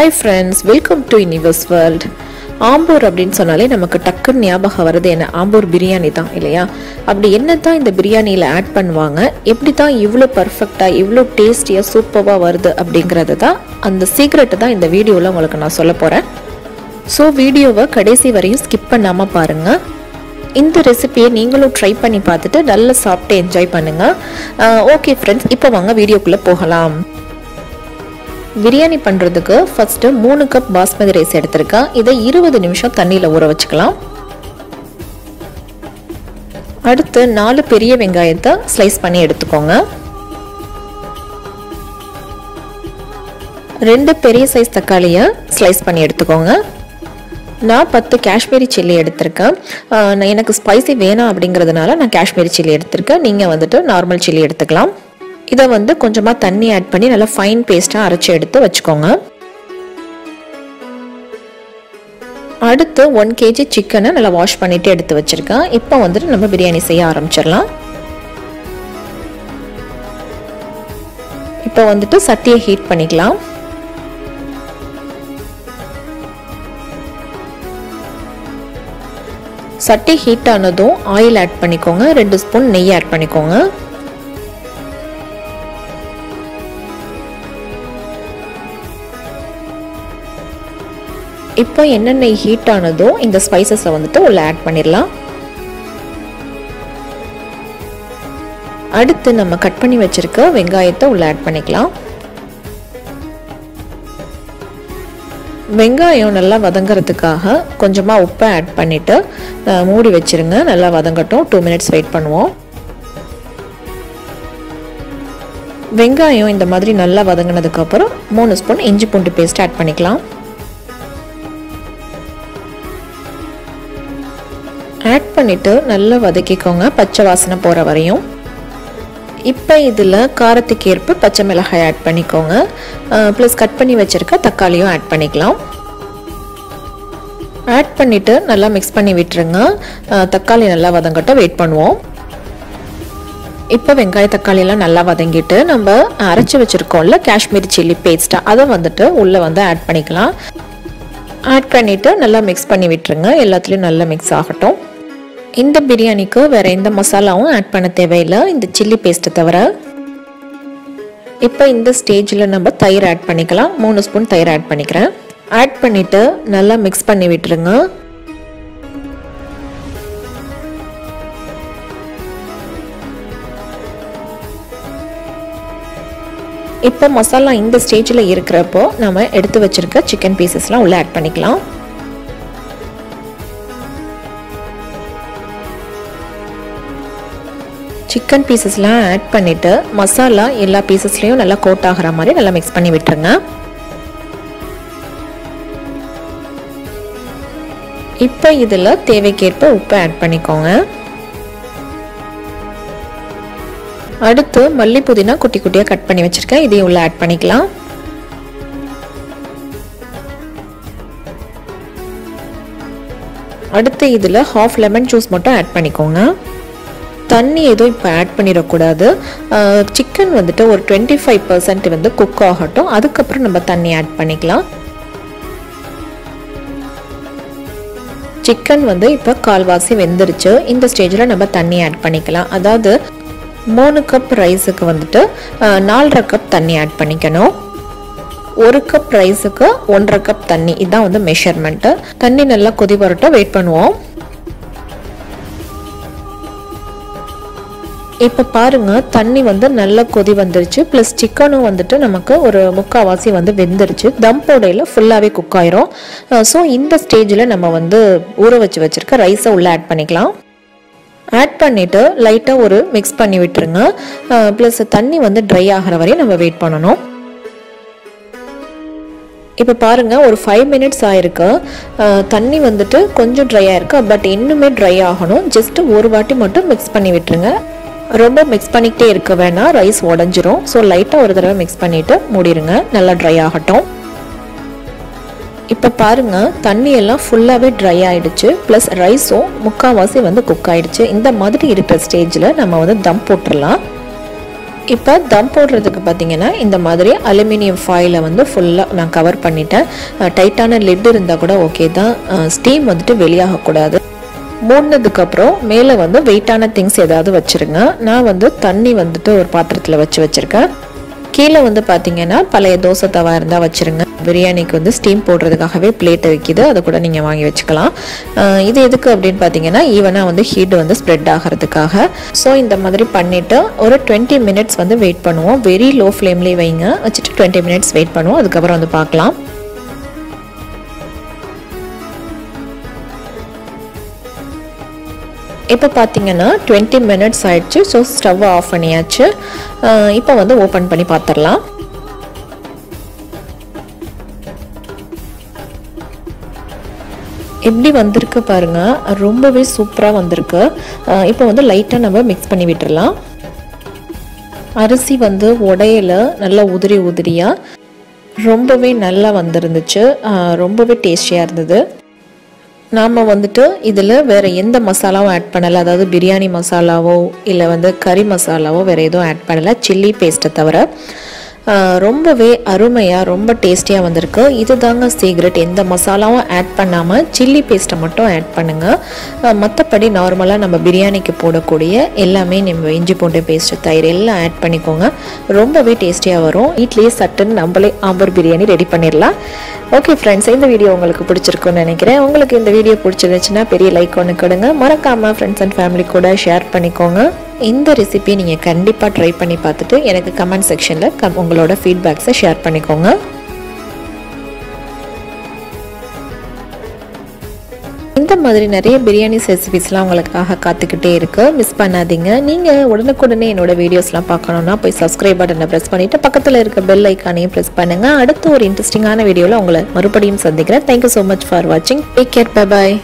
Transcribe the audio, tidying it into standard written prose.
Hi friends, welcome to Universe World. Ambur அப்படினு சொன்னாலே நமக்கு டக்குன்னு ஞாபகம் வருது என்ன ஆம்பூர் பிரியாணி தான் இல்லையா? அப்படி என்னதான் இந்த பிரியாணில ஆட் பண்ணுவாங்க? எப்படி தான் இவ்ளோ பெர்ஃபெக்ட்டா இவ்ளோ டேஸ்டியா சூப்பரா வருது அப்படிங்கறது தான் அந்த சீக்ரெட் தான் இந்த வீடியோல உங்களுக்கு நான் சொல்ல போறேன். சோ வீடியோவை கடைசி வரையும் ஸ்கிப் பண்ணாம பாருங்க. இந்த ரெசிபியை நீங்களும் ட்ரை பண்ணி பார்த்துட்டு நல்லா சாப்பிட்டு என்ஜாய் பண்ணுங்க. ஓகே ஃப்ரெண்ட்ஸ், இப்போ வாங்க வீடியோக்குள்ள போகலாம். பிரியாணி பண்றதுக்கு ஃபர்ஸ்ட் 3 கப் பாஸ்மதி ரைஸ் எடுத்துர்க்கேன். இதை 20 நிமிஷம் தண்ணியில ஊற வச்சுக்கலாம். அடுத்து 4 பெரிய வெங்காயத்தை ஸ்லைஸ் பண்ணி எடுத்துக்கோங்க. 2 பெரிய சைஸ் தக்காளியை ஸ்லைஸ் பண்ணி எடுத்துக்கோங்க. நான் 10 காஷ்மீரி சில்லி எடுத்திருக்கேன். எனக்கு ஸ்பைசி வேணாம் அப்படிங்கிறதுனால நான் காஷ்மீரி சில்லி எடுத்திருக்கேன். நீங்கள் வந்துட்டு நார்மல் சில்லி எடுத்துக்கலாம். இதை வந்து கொஞ்சமாக தண்ணி ஆட் பண்ணி நல்லா ஃபைன் பேஸ்ட்டாக அரைச்சி எடுத்து வச்சுக்கோங்க. அடுத்து 1 kg சிக்கனை நல்லா வாஷ் பண்ணிவிட்டு எடுத்து வச்சுருக்கேன். இப்போ வந்துட்டு நம்ம பிரியாணி செய்ய ஆரம்பிச்சிடலாம். இப்போ வந்துட்டு சட்டியை ஹீட் பண்ணிக்கலாம். சட்டி ஹீட் ஆனதும் ஆயில் ஆட் பண்ணிக்கோங்க. 2 ஸ்பூன் நெய் ஆட் பண்ணிக்கோங்க. இப்போ எண்ணெய் ஹீட் ஆனதும் இந்த ஸ்பைசஸை வந்துட்டு உள்ள ஆட் பண்ணிடலாம். அடுத்து நம்ம கட் பண்ணி வச்சிருக்க வெங்காயத்தை உள்ள ஆட் பண்ணிக்கலாம். வெங்காயம் நல்லா வதங்கிறதுக்காக கொஞ்சமாக உப்பை ஆட் பண்ணிவிட்டு மூடி வச்சுருங்க. நல்லா வதங்கட்டும். 2 minutes வெயிட் பண்ணுவோம். வெங்காயம் இந்த மாதிரி நல்லா வதங்கினதுக்கப்புறம் 3 ஸ்பூன் இஞ்சி பூண்டு பேஸ்ட் ஆட் பண்ணிக்கலாம். ஆட் பண்ணிவிட்டு நல்லா வதக்கிக்கோங்க, பச்சை வாசனை போகிற வரையும். இப்போ இதில் காரத்துக்கு ஏற்ப பச்சை மிளகாய் ஆட் பண்ணிக்கோங்க. ப்ளஸ் கட் பண்ணி வச்சுருக்க தக்காளியும் ஆட் பண்ணிக்கலாம். ஆட் பண்ணிவிட்டு நல்லா மிக்ஸ் பண்ணி விட்டுருங்க. தக்காளி நல்லா வதங்கட்டும், வெயிட் பண்ணுவோம். இப்போ வெங்காய தக்காளியெல்லாம் நல்லா வதங்கிட்டு நம்ம அரைச்சி வச்சுருக்கோம்ல காஷ்மீரி சில்லி பேஸ்ட்டாக அதை வந்துட்டு உள்ளே வந்து ஆட் பண்ணிக்கலாம். ஆட் பண்ணிவிட்டு நல்லா மிக்ஸ் பண்ணி விட்டுருங்க. எல்லாத்துலேயும் நல்லா மிக்ஸ் ஆகட்டும். இந்த பிரியாணிக்கு வேறு எந்த மசாலாவும் ஆட் பண்ண தேவையில்லை, இந்த சில்லி பேஸ்ட்டை தவிர. இப்போ இந்த ஸ்டேஜில் நம்ம தயிர் ஆட் பண்ணிக்கலாம். 3 ஸ்பூன் தயிர் ஆட் பண்ணிக்கிறேன். ஆட் பண்ணிவிட்டு நல்லா மிக்ஸ் பண்ணி விட்டுருங்க. இப்போ மசாலா இந்த ஸ்டேஜில் இருக்கிறப்போ நம்ம எடுத்து வச்சிருக்க சிக்கன் பீசஸ்லாம் உள்ள ஆட் பண்ணிக்கலாம். சிக்கன் பீசஸ்லாம் ஆட் பண்ணிவிட்டு மசாலா எல்லா பீசஸ்லேயும் நல்லா கோட் ஆகிற மாதிரி நல்லா மிக்ஸ் பண்ணி விட்டுருங்க. இப்போ இதில் தேவைக்கேற்ப உப்பு ஆட் பண்ணிக்கோங்க. அடுத்து மல்லி புதினா குட்டி குட்டியாக கட் பண்ணி வச்சுருக்கேன். இதையும் உள்ள ஆட் பண்ணிக்கலாம். அடுத்து இதில் ½ லெமன் ஜூஸ் மட்டும் ஆட் பண்ணிக்கோங்க. தண்ணி எதுவும் இப்போ ஆட் பண்ணிடக்கூடாது. சிக்கன் வந்துட்டு ஒரு 25% வந்து குக் ஆகட்டும். அதுக்கப்புறம் நம்ம தண்ணி ஆட் பண்ணிக்கலாம். சிக்கன் வந்து இப்போ கால்வாசி வெந்துருச்சு. இந்த ஸ்டேஜில் நம்ம தண்ணி ஆட் பண்ணிக்கலாம். அதாவது 3 கப் ரைஸுக்கு வந்துட்டு 4.5 கப் தண்ணி ஆட் பண்ணிக்கணும். 1 கப் ரைஸுக்கு 1.5 கப் தண்ணி, இதுதான் வந்து மெஷர்மெண்ட்டு. தண்ணி நல்லா கொதி வரட்டும், வெயிட் பண்ணுவோம். இப்போ பாருங்க, தண்ணி வந்து நல்லா கொதி வந்துருச்சு. ப்ளஸ் சிக்கனும் வந்துட்டு நமக்கு ஒரு முக்கால்வாசி வந்து வெந்துருச்சு. தம் போடையில் ஃபுல்லாகவே குக் ஆயிரும். ஸோ இந்த ஸ்டேஜில் நம்ம வந்து ஊற வச்சுருக்க ரைஸை உள்ளே ஆட் பண்ணிக்கலாம். ஆட் பண்ணிவிட்டு லைட்டாக ஒரு மிக்ஸ் பண்ணி விட்டுருங்க. ப்ளஸ் தண்ணி வந்து ட்ரை ஆகிற வரையும் நம்ம வெயிட் பண்ணணும். இப்போ பாருங்கள், ஒரு 5 minutes ஆயிருக்கு. தண்ணி வந்துட்டு கொஞ்சம் ட்ரை ஆயிருக்கு. பட் இன்னுமே ட்ரை ஆகணும். ஜஸ்ட்டு ஒரு வாட்டி மட்டும் மிக்ஸ் பண்ணி விட்டுருங்க. ரொம்ப மிக்ஸ் பண்ணிக்கிட்டே இருக்க வேணாம், ரைஸ் உடஞ்சிரும். ஸோ லைட்டாக ஒரு தடவை மிக்ஸ் பண்ணிவிட்டு மூடிடுங்க. நல்லா ட்ரை ஆகட்டும். இப்போ பாருங்கள், தண்ணி எல்லாம் ஃபுல்லாகவே ட்ரை ஆகிடுச்சு. ப்ளஸ் ரைஸும் முக்கால்வாசி வந்து குக் ஆகிடுச்சு. இந்த மாதிரி இருக்கிற ஸ்டேஜில் நம்ம வந்து தம் போட்டுடலாம். இப்போ தம் போடுறதுக்கு பார்த்தீங்கன்னா இந்த மாதிரி அலுமினியம் ஃபாயிலை வந்து ஃபுல்லாக நான் கவர் பண்ணிட்டேன். டைட்டான லிட் இருந்தால் கூட ஓகே தான், ஸ்டீம் வந்துட்டு வெளியாகக்கூடாது. மூடினதுக்கப்புறம் மேலே வந்து வெயிட்டான திங்ஸ் ஏதாவது வச்சுருங்க. நான் வந்து தண்ணி வந்துட்டு ஒரு பாத்திரத்தில் வச்சுருக்கேன். கீழே வந்து பார்த்தீங்கன்னா பழைய தோசை தவா இருந்தால் வச்சுருங்க. பிரியாணிக்கு வந்து ஸ்டீம் போடுறதுக்காகவே பிளேட்டை வைக்கிது, அதை கூட நீங்கள் வாங்கி வச்சுக்கலாம். இது எதுக்கு அப்படின்னு பார்த்தீங்கன்னா ஈவனாக வந்து ஹீட் வந்து ஸ்ப்ரெட் ஆகிறதுக்காக. ஸோ இந்த மாதிரி பண்ணிவிட்டு ஒரு 20 மினிட்ஸ் வந்து வெயிட் பண்ணுவோம். வெரி லோ ஃப்ளேம்லேயே வைங்க, வச்சுட்டு 20 மினிட்ஸ் வெயிட் பண்ணுவோம். அதுக்கப்புறம் வந்து பார்க்கலாம். இப்போ பார்த்தீங்கன்னா 20 மினிட்ஸ் ஆயிடுச்சு. ஸோ ஸ்டவ்வை ஆஃப் பண்ணியாச்சு. இப்போ வந்து ஓப்பன் பண்ணி பார்த்துடலாம். எப்படி வந்திருக்கு பாருங்க, ரொம்பவே சூப்பராக வந்திருக்கு. இப்போ வந்து லைட்டாக நம்ம மிக்ஸ் பண்ணி விட்டுடலாம். அரிசி வந்து உடையில நல்லா உதிரி உதிரியாக ரொம்பவே நல்லா வந்துருந்துச்சு. ரொம்பவே டேஸ்டியாக இருந்தது. நாம் வந்துட்டு இதில் வேறு எந்த மசாலாவும் ஆட் பண்ணலை, அதாவது பிரியாணி மசாலாவோ இல்லை வந்து கறி மசாலாவோ வேறு எதுவும் ஆட் பண்ணலை, சில்லி பேஸ்ட்டை தவிர. ரொம்பவே அருமையாக ரொம்ப டேஸ்டியாக வந்திருக்கு. இது தாங்க சீக்ரெட். எந்த மசாலாவும் ஆட் பண்ணாமல் சில்லி பேஸ்ட்டை மட்டும் ஆட் பண்ணுங்கள். மற்றபடி நார்மலாக நம்ம பிரியாணிக்கு போடக்கூடிய எல்லாமே நம்ம இஞ்சி பூண்டு பேஸ்ட்டு, தயிர் எல்லாம் ஆட் பண்ணிக்கோங்க. ரொம்பவே டேஸ்டியாக வரும். வீட்லேயே சட்டுன்னு நம்மளே ஆம்பூர் பிரியாணி ரெடி பண்ணிடலாம். ஓகே ஃப்ரெண்ட்ஸ், இந்த வீடியோ உங்களுக்கு பிடிச்சிருக்குன்னு நினைக்கிறேன். உங்களுக்கு இந்த வீடியோ பிடிச்சிருந்துச்சுன்னா பெரிய லைக் ஒன்று கொடுங்க. மறக்காமல் ஃப்ரெண்ட்ஸ் அண்ட் ஃபேமிலி கூட ஷேர் பண்ணிக்கோங்க. இந்த ரெசிபி நீங்கள் கண்டிப்பாக ட்ரை பண்ணி பார்த்துட்டு எனக்கு கமெண்ட் செக்ஷனில் உங்களோட ஃபீட்பேக்ஸை ஷேர் பண்ணிக்கோங்க. இந்த மாதிரி நிறைய பிரியாணி ரெசிபிஸ்லாம் உங்களுக்காக காத்துக்கிட்டே இருக்கு, மிஸ் பண்ணாதீங்க. நீங்கள் உடனுக்குடனே என்னோட வீடியோஸ்லாம் பார்க்கணுன்னா போய் சப்ஸ்கிரைப் பட்டனை ப்ரெஸ் பண்ணிவிட்டு பக்கத்தில் இருக்க பெல் ஐக்கானையும் ப்ரெஸ் பண்ணுங்கள். அடுத்து ஒரு இன்ட்ரெஸ்டிங்கான வீடியோவில் உங்களை மறுபடியும் சந்திக்கிறேன். தேங்க்யூ ஸோ மச் ஃபார் வாட்சிங். Take care, bye bye.